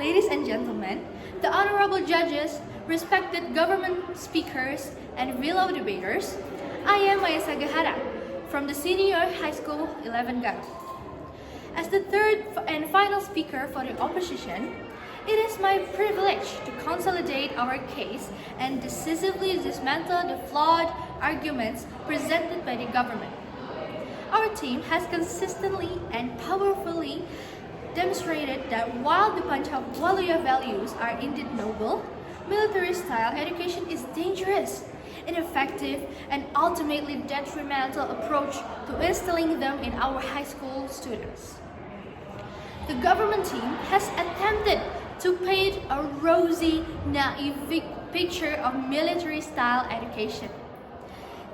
ladies and gentlemen, the honorable judges, respected government speakers, and fellow debaters, I am Maya Sagahara from the Senior High School 11 Garut. As the third and final speaker for the opposition, it is my privilege to consolidate our case and decisively dismantle the flawed arguments presented by the government. Our team has consistently and powerfully demonstrated that while the Panchawalaya values are indeed noble, military-style education is dangerous, ineffective, and ultimately detrimental approach to instilling them in our high school students. The government team has attempted to paint a rosy, naive picture of military-style education,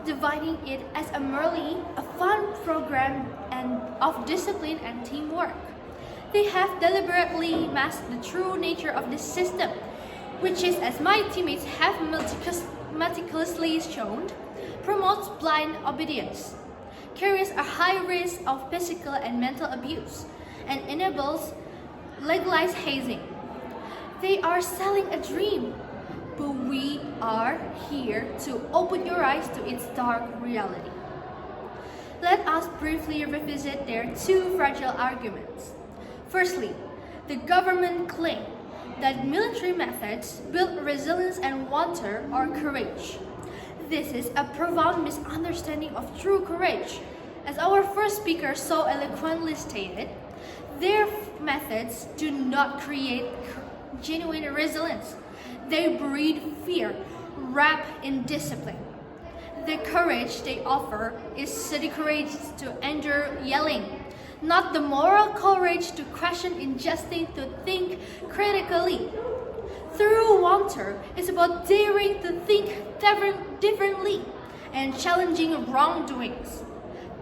dividing it as merely a fun program of discipline and teamwork. They have deliberately masked the true nature of this system, which is, as my teammates have meticulously shown, promotes blind obedience, carries a high risk of physical and mental abuse, and enables legalized hazing. They are selling a dream, but we are here to open your eyes to its dark reality. Let us briefly revisit their two fragile arguments. Firstly, the government claimed that military methods build resilience and wonder or courage. This is a profound misunderstanding of true courage. As our first speaker so eloquently stated, their methods do not create genuine resilience. They breed fear, wrapped in discipline. The courage they offer is the courage to endure yelling, not the moral courage to question injustice, to think critically. True wonder is about daring to think differently and challenging wrongdoings,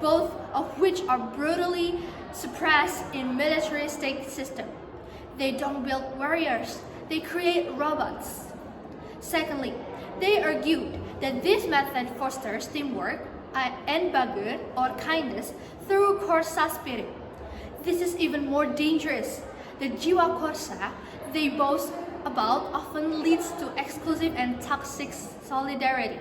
both of which are brutally suppressed in militaristic system. They don't build warriors, they create robots. Secondly, they argued that this method fosters teamwork and bagur or kindness through korsa spirit. This is even more dangerous. The jiwa korsa they boast about often leads to exclusive and toxic solidarity,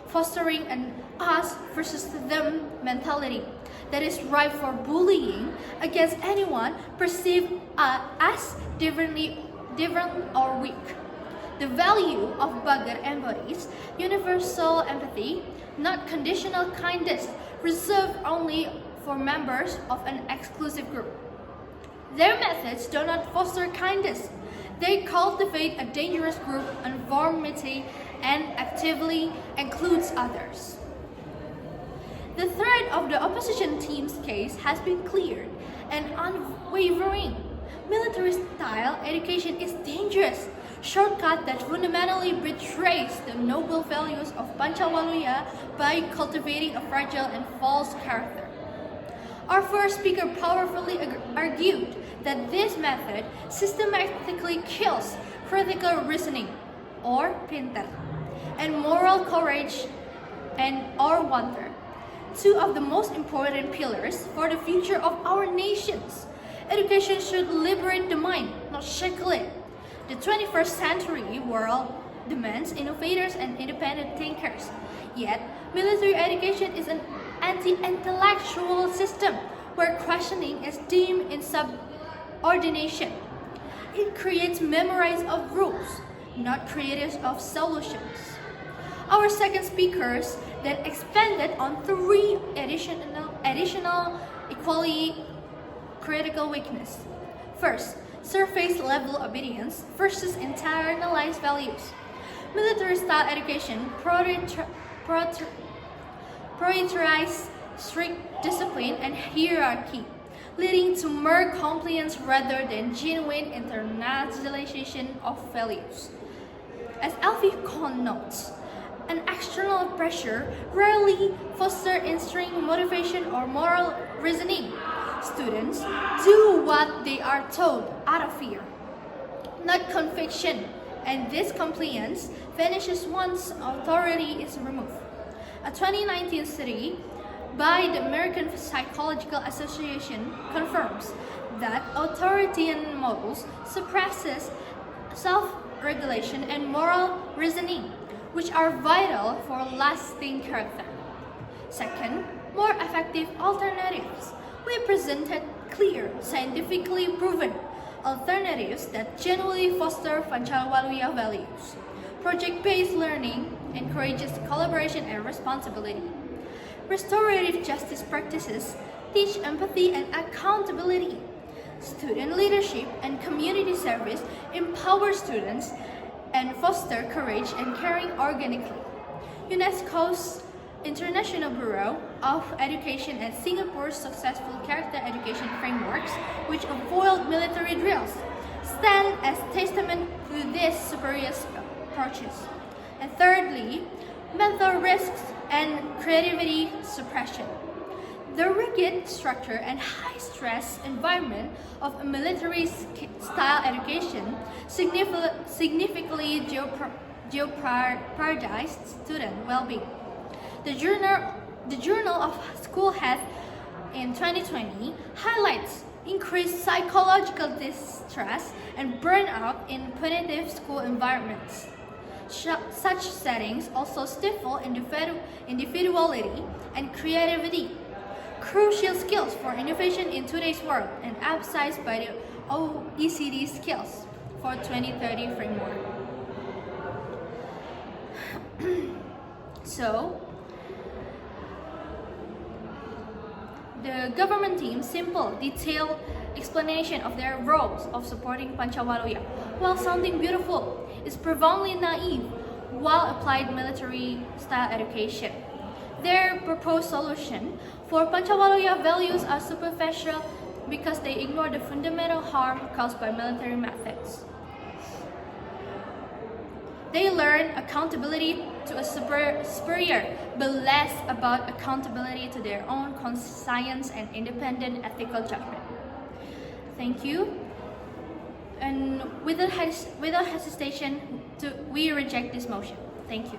fostering an us versus them mentality that is ripe for bullying against anyone perceived as different or weak. The value of bagur embodies universal empathy, not conditional kindness reserved only for members of an exclusive group. Their methods do not foster kindness. They cultivate a dangerous group environment and actively excludes others. The thread of the opposition team's case has been clear and unwavering. Military-style education is dangerous, shortcut that fundamentally betrays the noble values of Panchawalaya by cultivating a fragile and false character. Our first speaker powerfully argued that this method systematically kills critical reasoning, or pinter, and moral courage or wonder, two of the most important pillars for the future of our nations. Education should liberate the mind, not shackle it. The 21st century world demands innovators and independent thinkers. Yet, military education is an anti-intellectual system where questioning is deemed insubordination. It creates memories of rules, not creators of solutions. Our second speakers then expanded on three additional equally critical weaknesses. First, surface-level obedience versus internalized values. Military-style education prioritizes strict discipline and hierarchy, leading to mere compliance rather than genuine internalization of values. As Alfie Kohn notes, an external pressure rarely fosters intrinsic motivation or moral reasoning. Students do what they are told out of fear, not conviction, and this compliance vanishes once authority is removed. A 2019 study by the American Psychological Association confirms that authoritarian models suppresses self-regulation and moral reasoning, which are vital for lasting character. Second, more effective alternatives. We presented clear, scientifically proven alternatives that genuinely foster Pancawaluya values. Project-based learning encourages collaboration and responsibility. Restorative justice practices teach empathy and accountability. Student leadership and community service empower students and foster courage and caring organically. UNESCO's International Bureau of Education and Singapore's successful character education frameworks, which avoid military drills, stand as testament to these superior approaches. And thirdly, mental risks and creativity suppression. The rigid structure and high-stress environment of a military-style education significantly jeopardized student well-being. The Journal of School Health in 2020 highlights increased psychological distress and burnout in punitive school environments. Such settings also stifle individuality and creativity, crucial skills for innovation in today's world and emphasized by the OECD skills for 2030 framework. So, the government team's simple, detailed explanation of their roles of supporting Pancawaluya, while sounding beautiful, is profoundly naive while applied military-style education. Their proposed solution for Pancawaluya values are superficial because they ignore the fundamental harm caused by military methods. They learn accountability to a superior, but less about accountability to their own conscience and independent ethical judgment. Thank you. And without hesitation, we reject this motion. Thank you.